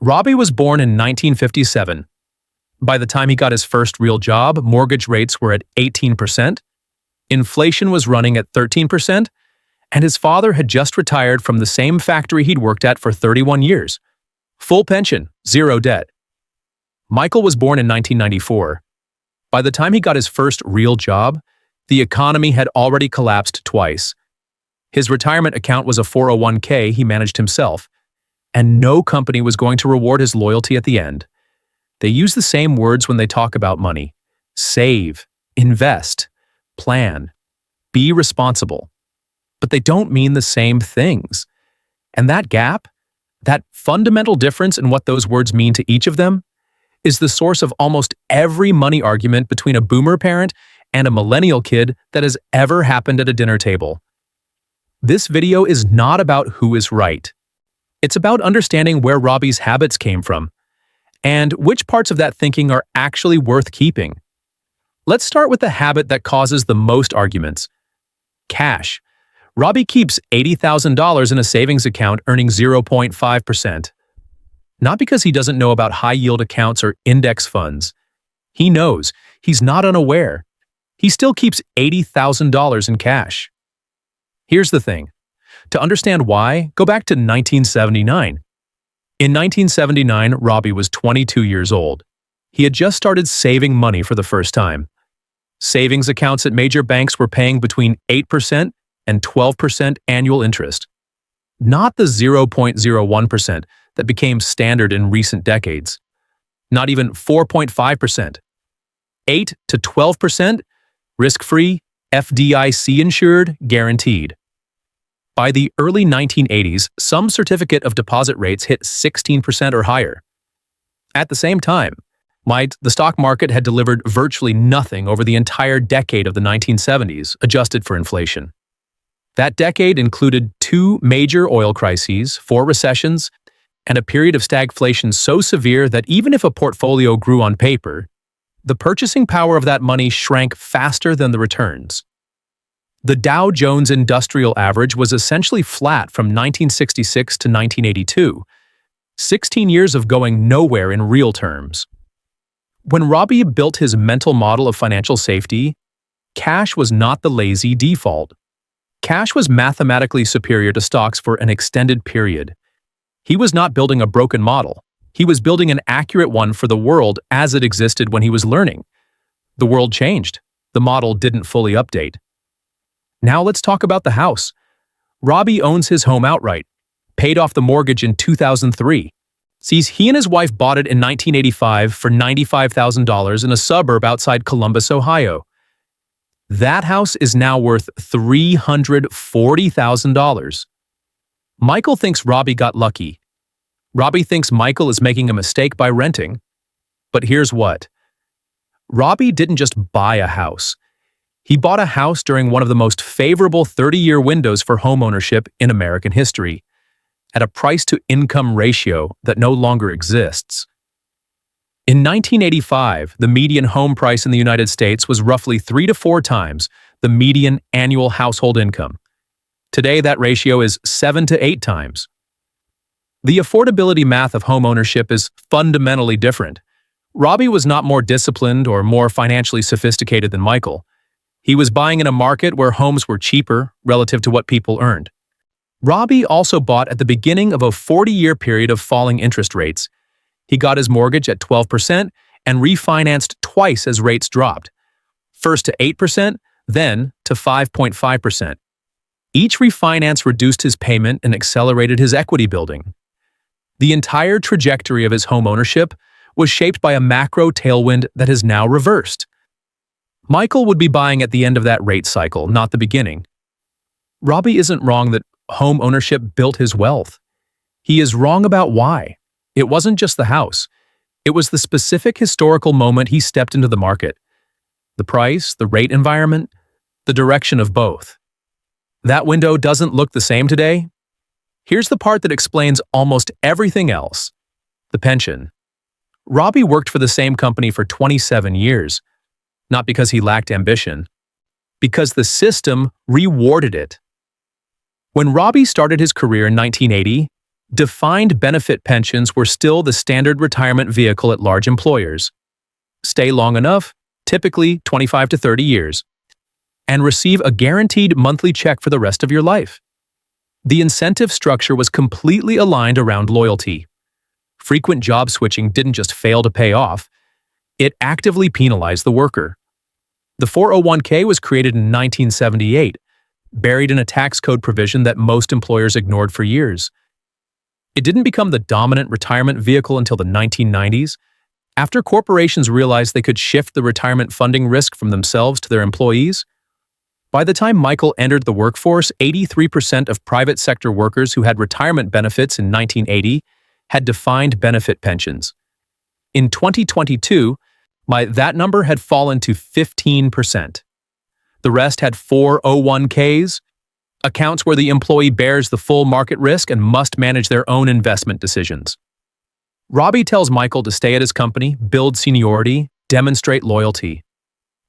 Robbie was born in 1957. By the time he got his first real job, mortgage rates were at 18%, inflation was running at 13%, and his father had just retired from the same factory he'd worked at for 31 years. Full pension, zero debt. Michael was born in 1994. By the time he got his first real job, the economy had already collapsed twice. His retirement account was a 401k he managed himself, and no company was going to reward his loyalty at the end. They use the same words when they talk about money: save, invest, plan, be responsible. But they don't mean the same things. And that gap, that fundamental difference in what those words mean to each of them, is the source of almost every money argument between a boomer parent and a millennial kid that has ever happened at a dinner table. This video is not about who is right. It's about understanding where Robbie's habits came from, and which parts of that thinking are actually worth keeping. Let's start with the habit that causes the most arguments: cash. Robbie keeps $80,000 in a savings account earning 0.5%. Not because he doesn't know about high-yield accounts or index funds. He knows. He's not unaware. He still keeps $80,000 in cash. Here's the thing. To understand why, go back to 1979. In 1979, Robbie was 22 years old. He had just started saving money for the first time. Savings accounts at major banks were paying between 8% and 12% annual interest. Not the 0.01% that became standard in recent decades. Not even 4.5%. 8 to 12%, risk-free, FDIC-insured, guaranteed. By the early 1980s, some certificate of deposit rates hit 16% or higher. At the same time, the stock market had delivered virtually nothing over the entire decade of the 1970s, adjusted for inflation. That decade included 2 major oil crises, 4 recessions, and a period of stagflation so severe that even if a portfolio grew on paper, the purchasing power of that money shrank faster than the returns. The Dow Jones Industrial Average was essentially flat from 1966 to 1982, 16 years of going nowhere in real terms. When Robbie built his mental model of financial safety, cash was not the lazy default. Cash was mathematically superior to stocks for an extended period. He was not building a broken model. He was building an accurate one for the world as it existed when he was learning. The world changed. The model didn't fully update. Now let's talk about the house. Robbie owns his home outright, paid off the mortgage in 2003. He and his wife bought it in 1985 for $95,000 in a suburb outside Columbus, Ohio. That house is now worth $340,000. Michael thinks Robbie got lucky. Robbie thinks Michael is making a mistake by renting. But here's what. Robbie didn't just buy a house. He bought a house during one of the most favorable 30-year windows for homeownership in American history, at a price-to-income ratio that no longer exists. In 1985, the median home price in the United States was roughly 3 to 4 times the median annual household income. Today, that ratio is 7 to 8 times. The affordability math of homeownership is fundamentally different. Robbie was not more disciplined or more financially sophisticated than Michael. He was buying in a market where homes were cheaper relative to what people earned. Robbie also bought at the beginning of a 40-year period of falling interest rates. He got his mortgage at 12% and refinanced twice as rates dropped, first to 8%, then to 5.5%. Each refinance reduced his payment and accelerated his equity building. The entire trajectory of his home ownership was shaped by a macro tailwind that has now reversed. Michael would be buying at the end of that rate cycle, not the beginning. Robbie isn't wrong that home ownership built his wealth. He is wrong about why. It wasn't just the house. It was the specific historical moment he stepped into the market. The price, the rate environment, the direction of both. That window doesn't look the same today. Here's the part that explains almost everything else. The pension. Robbie worked for the same company for 27 years. Not because he lacked ambition, because the system rewarded it. When Robbie started his career in 1980, Defined benefit pensions were still the standard retirement vehicle at large employers. Stay long enough, typically 25 to 30 years, and receive a guaranteed monthly check for the rest of your life. The incentive structure was completely aligned around loyalty. Frequent job switching didn't just fail to pay off, it actively penalized the worker. The 401k was created in 1978, buried in a tax code provision that most employers ignored for years. It didn't become the dominant retirement vehicle until the 1990s, after corporations realized they could shift the retirement funding risk from themselves to their employees. By the time Michael entered the workforce, 83% of private sector workers who had retirement benefits in 1980 had defined benefit pensions. In 2022, that number had fallen to 15%. The rest had 401ks, accounts where the employee bears the full market risk and must manage their own investment decisions. Robbie tells Michael to stay at his company, build seniority, demonstrate loyalty.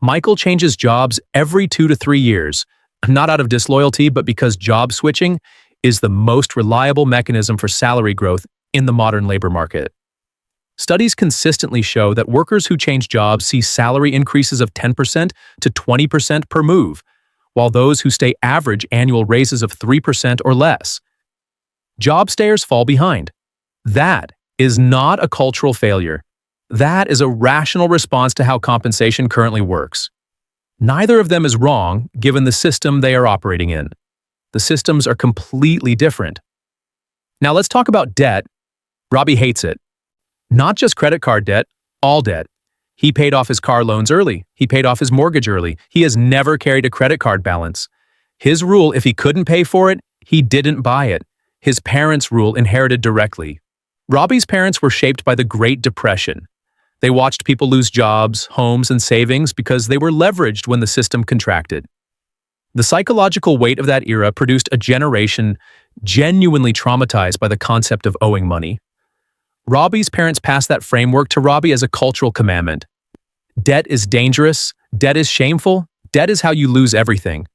Michael changes jobs every 2 to 3 years, not out of disloyalty, but because job switching is the most reliable mechanism for salary growth in the modern labor market. Studies consistently show that workers who change jobs see salary increases of 10% to 20% per move, while those who stay average annual raises of 3% or less. Job stayers fall behind. That is not a cultural failure. That is a rational response to how compensation currently works. Neither of them is wrong, given the system they are operating in. The systems are completely different. Now let's talk about debt. Robbie hates it. Not just credit card debt, all debt. He paid off his car loans early. He paid off his mortgage early. He has never carried a credit card balance. His rule, if he couldn't pay for it, he didn't buy it. His parents' rule inherited directly. Robbie's parents were shaped by the Great Depression. They watched people lose jobs, homes, and savings because they were leveraged when the system contracted. The psychological weight of that era produced a generation genuinely traumatized by the concept of owing money. Robbie's parents passed that framework to Robbie as a cultural commandment. Debt is dangerous, debt is shameful, debt is how you lose everything.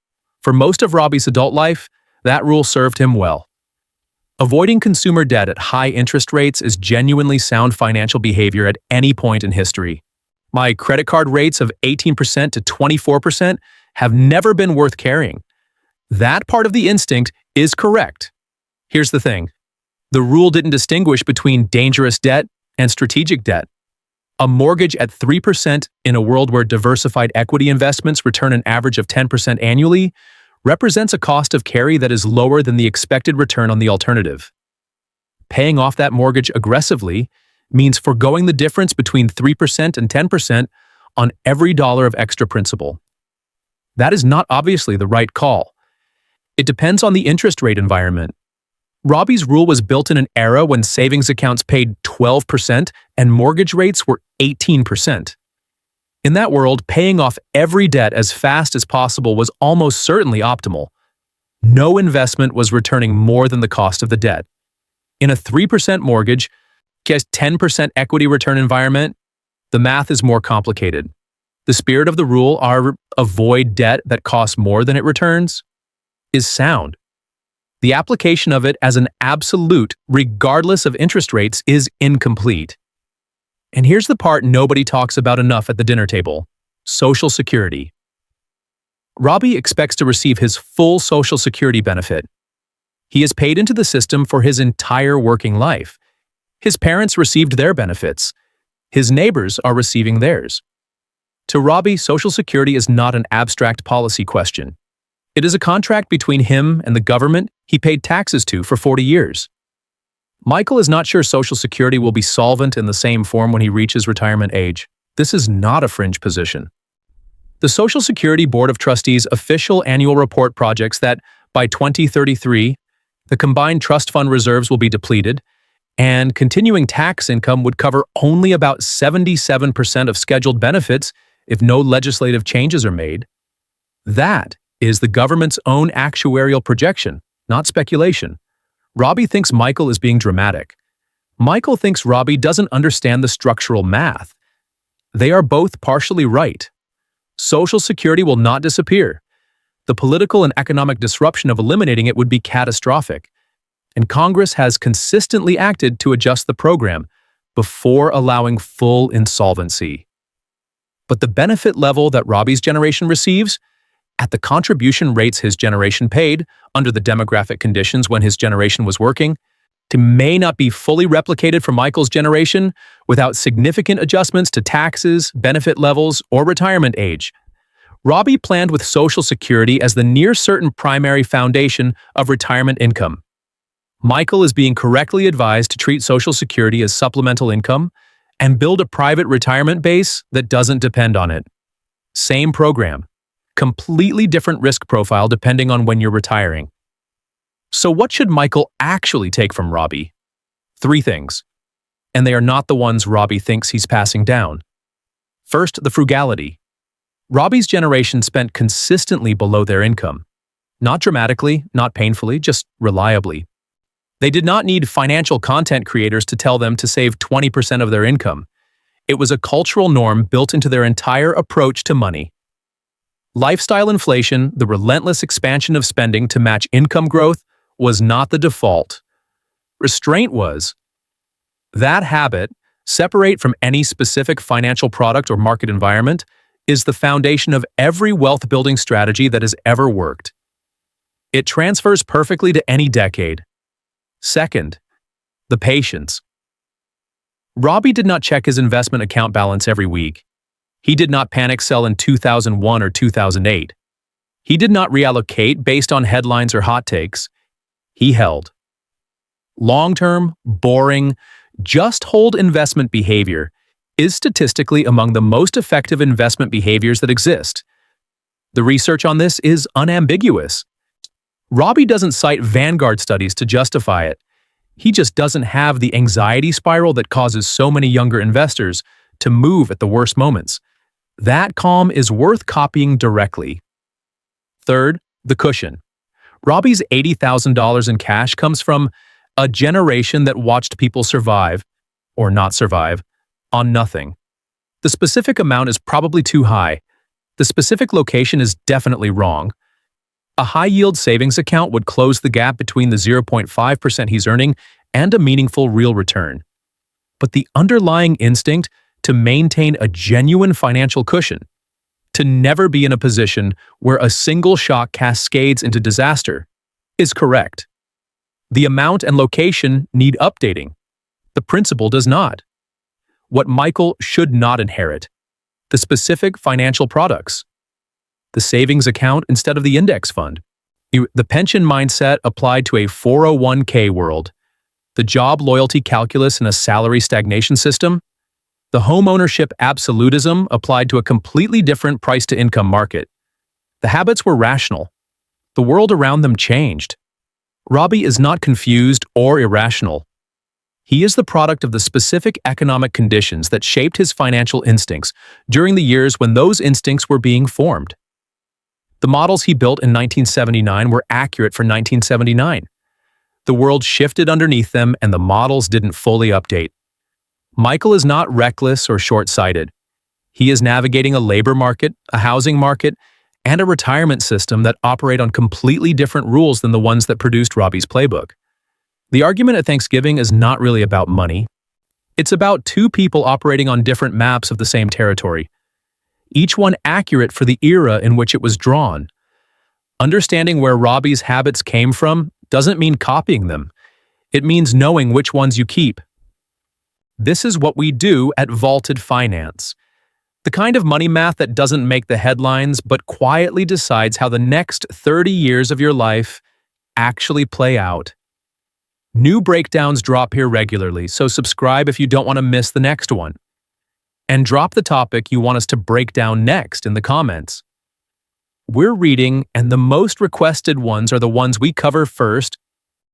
For most of Robbie's adult life, that rule served him well. Avoiding consumer debt at high interest rates is genuinely sound financial behavior at any point in history. My credit card rates of 18% to 24% have never been worth carrying. That part of the instinct is correct. Here's the thing. The rule didn't distinguish between dangerous debt and strategic debt. A mortgage at 3% in a world where diversified equity investments return an average of 10% annually represents a cost of carry that is lower than the expected return on the alternative. Paying off that mortgage aggressively means foregoing the difference between 3% and 10% on every dollar of extra principal. That is not obviously the right call. It depends on the interest rate environment. Robbie's rule was built in an era when savings accounts paid 12% and mortgage rates were 18%. In that world, paying off every debt as fast as possible was almost certainly optimal. No investment was returning more than the cost of the debt. In a 3% mortgage, 10% equity return environment, the math is more complicated. The spirit of the rule, avoid debt that costs more than it returns, is sound. The application of it as an absolute, regardless of interest rates, is incomplete. And here's the part nobody talks about enough at the dinner table: Social Security. Robbie expects to receive his full Social Security benefit. He is paid into the system for his entire working life. His parents received their benefits. His neighbors are receiving theirs. To Robbie, Social Security is not an abstract policy question. It is a contract between him and the government he paid taxes to for 40 years. Michael is not sure Social Security will be solvent in the same form when he reaches retirement age. This is not a fringe position. The Social Security Board of Trustees' official annual report projects that, by 2033, the combined trust fund reserves will be depleted, and continuing tax income would cover only about 77% of scheduled benefits if no legislative changes are made. That is the government's own actuarial projection, not speculation. Robbie thinks Michael is being dramatic. Michael thinks Robbie doesn't understand the structural math. They are both partially right. Social Security will not disappear. The political and economic disruption of eliminating it would be catastrophic. and Congress has consistently acted to adjust the program before allowing full insolvency. But the benefit level that Robbie's generation receives, at the contribution rates his generation paid under the demographic conditions when his generation was working, may not be fully replicated for Michael's generation without significant adjustments to taxes, benefit levels, or retirement age. Robbie planned with Social Security as the near-certain primary foundation of retirement income. Michael is being correctly advised to treat Social Security as supplemental income and build a private retirement base that doesn't depend on it. Same program, completely different risk profile depending on when you're retiring. So what should Michael actually take from Robbie? 3 things, and they are not the ones Robbie thinks he's passing down. First, the frugality. Robbie's generation spent consistently below their income. Not dramatically, not painfully, just reliably. They did not need financial content creators to tell them to save 20% of their income. It was a cultural norm built into their entire approach to money. Lifestyle inflation, the relentless expansion of spending to match income growth, was not the default. Restraint was. That habit, separate from any specific financial product or market environment, is the foundation of every wealth-building strategy that has ever worked. It transfers perfectly to any decade. Second, the patience. Robbie did not check his investment account balance every week. He did not panic sell in 2001 or 2008. He did not reallocate based on headlines or hot takes. He held. Long-term, boring, just hold investment behavior is statistically among the most effective investment behaviors that exist. The research on this is unambiguous. Robbie doesn't cite Vanguard studies to justify it. He just doesn't have the anxiety spiral that causes so many younger investors to move at the worst moments. That calm is worth copying directly. Third, the cushion. Robbie's $80,000 in cash comes from a generation that watched people survive, or not survive, on nothing. The specific amount is probably too high. The specific location is definitely wrong. A high-yield savings account would close the gap between the 0.5% he's earning and a meaningful real return. But the underlying instinct to maintain a genuine financial cushion, to never be in a position where a single shock cascades into disaster, is correct. The amount and location need updating. The principle does not. What Michael should not inherit: the specific financial products. The savings account instead of the index fund. The pension mindset applied to a 401k world. The job loyalty calculus in a salary stagnation system. The homeownership absolutism applied to a completely different price-to-income market. The habits were rational. The world around them changed. Robbie is not confused or irrational. He is the product of the specific economic conditions that shaped his financial instincts during the years when those instincts were being formed. The models he built in 1979 were accurate for 1979. The world shifted underneath them and the models didn't fully update. Michael is not reckless or short-sighted. He is navigating a labor market, a housing market, and a retirement system that operate on completely different rules than the ones that produced Robbie's playbook. The argument at Thanksgiving is not really about money. It's about 2 people operating on different maps of the same territory, each one accurate for the era in which it was drawn. Understanding where Robbie's habits came from doesn't mean copying them. It means knowing which ones you keep. This is what we do at Vaulted Finance. The kind of money math that doesn't make the headlines but quietly decides how the next 30 years of your life actually play out. New breakdowns drop here regularly, so subscribe if you don't want to miss the next one. And drop the topic you want us to break down next in the comments. We're reading, and the most requested ones are the ones we cover first